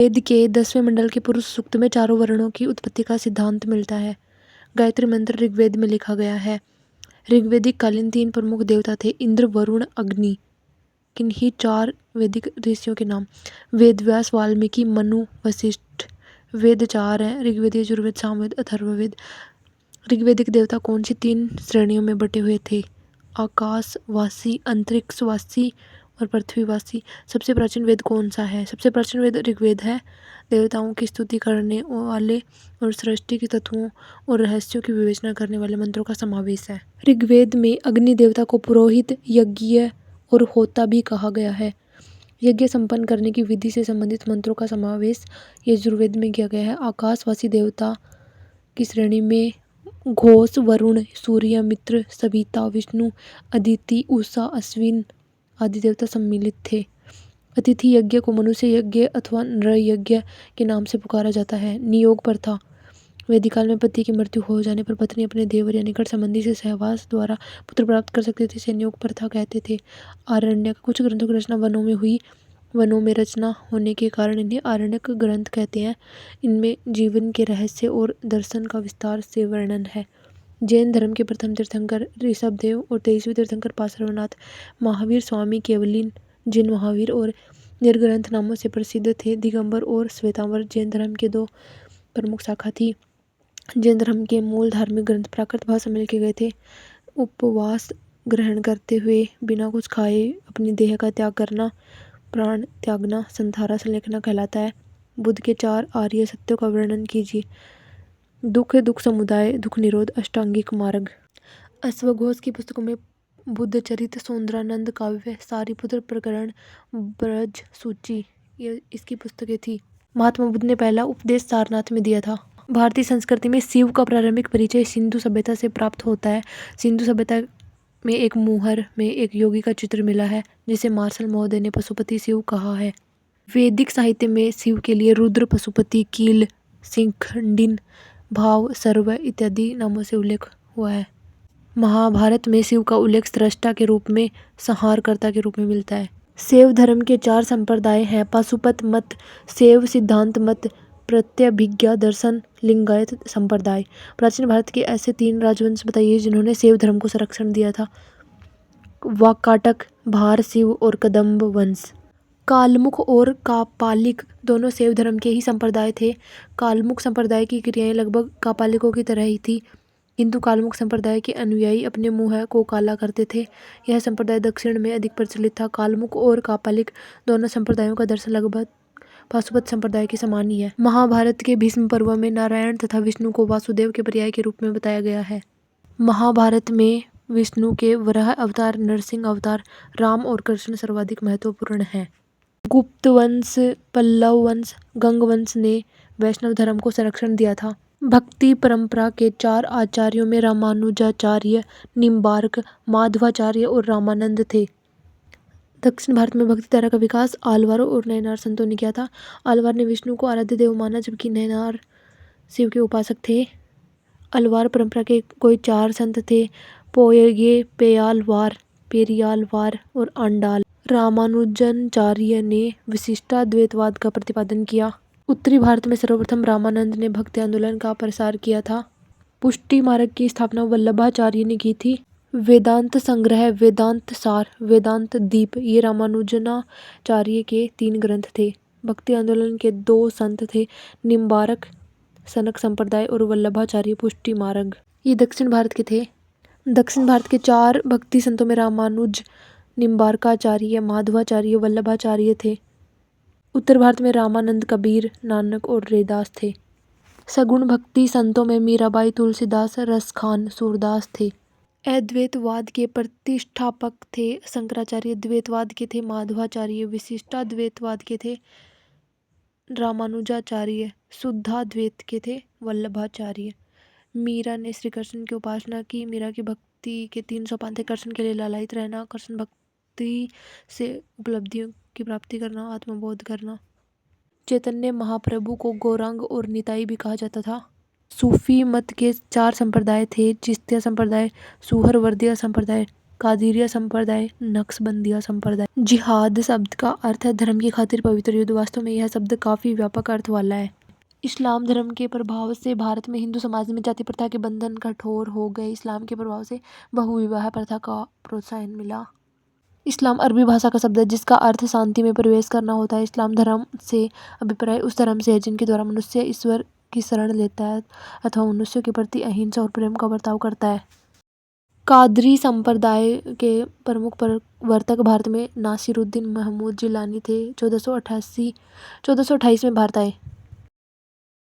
वेद के 10वें मंडल के पुरुष सूक्त में चारों वर्णों की उत्पत्ति का सिद्धांत मिलता है। गायत्री मंत्र ऋग्वेद में लिखा गया है। ऋग्वेदिक कालीन 3 प्रमुख देवता थे, इंद्र, वरुण, अग्नि। किन्हीं 4 वैदिक ऋषियों के नाम। वेद व्यास, वाल्मीकि, मनु, वशिष्ठ। वेद 4 हैं, ऋग्वेद, यजुर्वेद, सामवेद, अथर्ववेद। ऋग्वेदिक देवता कौन सी 3 श्रेणियों में बटे हुए थे? आकाशवासी, अंतरिक्षवासी और पृथ्वीवासी। सबसे प्राचीन वेद कौन सा है? सबसे प्राचीन वेद ऋग्वेद है। देवताओं की स्तुति करने वाले और सृष्टि के तत्वों और रहस्यों की विवेचना करने वाले मंत्रों का समावेश है। ऋग्वेद में अग्नि देवता को पुरोहित, यज्ञ और होता भी कहा गया है। यज्ञ संपन्न करने की विधि से संबंधित मंत्रों का समावेश यजुर्वेद में किया गया है। आकाशवासी देवता की श्रेणी में घोष, वरुण, सूर्य, मित्र, सविता, विष्णु, अदिति, उषा, अश्विन आदि देवता सम्मिलित थे। अतिथि यज्ञ को मनुष्य यज्ञ अथवा नर यज्ञ के नाम से पुकारा जाता है। नियोग प्रथा। वैदिक काल में पति की मृत्यु हो जाने पर पत्नी अपने देवर या निकट संबंधी से सहवास द्वारा पुत्र प्राप्त कर सकती थी। इसे नियोग प्रथा कहते थे। आरण्यक। कुछ ग्रंथों की रचना वनों में हुई। वनों में रचना होने के कारण इन्हें आरण्यक ग्रंथ कहते हैं। इनमें जीवन के रहस्य और दर्शन का विस्तार से वर्णन है। जैन धर्म के प्रथम तीर्थंकर ऋषभदेव और 23वें तीर्थंकर पार्श्वनाथ महावीर स्वामी केवलिन जिन महावीर और निर्ग्रंथ नामों से प्रसिद्ध थे। दिगंबर और श्वेतांबर जैन धर्म के 2 प्रमुख शाखा थी। जैन धर्म के मूल धार्मिक ग्रंथ प्राकृत भाषा में लिखे गए थे। उपवास ग्रहण करते हुए बिना कुछ खाए अपनी देह का त्याग करना, प्राण त्यागना संथारा संलेखना कहलाता है। बुद्ध के 4 आर्य सत्यों का वर्णन कीजिए। दुख, दुख समुदाय, दुख निरोध, अष्टांगिक मार्ग। अश्वघोष की पुस्तकों में बुद्ध चरित, सौंदरानंद काव्य, सारीपुत्र प्रकरण, ब्रज सूची ये इसकी पुस्तकें थी। महात्मा बुद्ध ने पहला उपदेश सारनाथ में दिया था। भारतीय संस्कृति में शिव का प्रारंभिक परिचय सिंधु सभ्यता से प्राप्त होता है। सिंधु सभ्यता में एक मुहर में एक योगी का चित्र मिला है जिसे मार्शल महोदय ने पशुपति शिव कहा है। वैदिक साहित्य में शिव के लिए रुद्र, पशुपति, कील, सिंखंडिन, भाव, सर्व इत्यादि नामों से उल्लेख हुआ है। महाभारत में शिव का उल्लेख स्रष्टा के रूप में, संहारकर्ता के रूप में मिलता है। शैव धर्म के 4 संप्रदाय हैं। पाशुपत मत, शैव सिद्धांत मत, प्रत्यभिज्ञा दर्शन, लिंगायत संप्रदाय। प्राचीन भारत के ऐसे 3 राजवंश बताइए जिन्होंने शैव धर्म को संरक्षण दिया था। वाकाटक, भारशिव और कदम्ब वंश। कालमुख और कापालिक दोनों शैव धर्म के ही संप्रदाय थे। कालमुख संप्रदाय की क्रियाएं लगभग कापालिकों की तरह ही थी, किंतु कालमुख संप्रदाय के अनुयायी अपने मुंह को काला करते थे। यह संप्रदाय दक्षिण में अधिक प्रचलित था। कालमुख और कापालिक दोनों संप्रदायों का दर्शन लगभग पाशुपत संप्रदाय के समान ही है। महाभारत के भीष्म पर्व में नारायण तथा विष्णु को वासुदेव के पर्याय के रूप में बताया गया है। महाभारत में विष्णु के वराह अवतार, नरसिंह अवतार, राम और कृष्ण सर्वाधिक महत्वपूर्ण हैं। गुप्त वंश, पल्लव वंश, गंग वंश ने वैष्णव धर्म को संरक्षण दिया था। भक्ति परंपरा के 4 आचार्यों में रामानुजाचार्य, निम्बार्क, माधवाचार्य और रामानंद थे। दक्षिण भारत में भक्ति धारा का विकास आलवारों और नयनार संतों ने किया था। आलवार ने विष्णु को आराध्य देव माना, जबकि नयनार शिव के उपासक थे। अलवार परंपरा के कोई 4 संत थे, पोयगे, पेयालवार, पेरियालवार और आंडाल। रामानुजनाचार्य ने विशिष्टाद्वैतवाद का प्रतिपादन किया। उत्तरी भारत में सर्वप्रथम रामानंद ने भक्ति आंदोलन का प्रसार किया था। पुष्टि मार्ग की स्थापना वल्लभाचार्य ने की थी। वेदांत संग्रह, वेदांत सार, वेदांत दीप ये रामानुजनाचार्य के 3 ग्रंथ थे। भक्ति आंदोलन के 2 संत थे, निम्बारक सनक संप्रदाय और वल्लभाचार्य पुष्टि मार्ग। ये दक्षिण भारत के थे। दक्षिण भारत के 4 भक्ति संतों में रामानुज, निम्बारकाचार्य, माधवाचार्य, वल्लभाचार्य थे। उत्तर भारत में रामानंद, कबीर, नानक और रैदास थे। सगुण भक्ति संतों में मीराबाई, तुलसीदास, रसखान, सूरदास थे। अद्वैतवाद के प्रतिष्ठापक थे शंकराचार्य, द्वैतवाद के थे माधवाचार्य, विशिष्टाद्वैतवाद के थे रामानुजाचार्य, शुद्धाद्वैत के थे वल्लभाचार्य। मीरा ने श्री कृष्ण की उपासना की। मीरा की भक्ति के 3 सोपान थे: कृष्ण के लिए लालायित रहना, कृष्ण भक्ति से उपलब्धियों की प्राप्ति करना, आत्मबोध करना। चैतन्य महाप्रभु को गौरांग और निताई भी कहा जाता था। सूफी मत के 4 संप्रदाय थे: चिश्तिया संप्रदाय, सुहरवर्दिया संप्रदाय, कादिरिया संप्रदाय, नक्शबंदिया संप्रदाय। जिहाद शब्द का अर्थ है धर्म की खातिर पवित्र युद्ध। वास्तव में यह शब्द काफ़ी व्यापक अर्थ वाला है। इस्लाम धर्म के प्रभाव से भारत में हिंदू समाज में जाति प्रथा के बंधन कठोर हो गए। इस्लाम के प्रभाव से बहुविवाह प्रथा का प्रोत्साहन मिला। इस्लाम अरबी भाषा का शब्द है जिसका अर्थ शांति में प्रवेश करना होता है। इस्लाम धर्म से अभिप्राय उस धर्म से है जिनके द्वारा मनुष्य ईश्वर की शरण लेता है अथवा मनुष्य के प्रति अहिंसा और प्रेम का बर्ताव करता है। कादरी संप्रदाय के प्रमुख प्रवर्तक भारत में नासिरुद्दीन महमूद जिलानी थे। 1428 में भारत आए।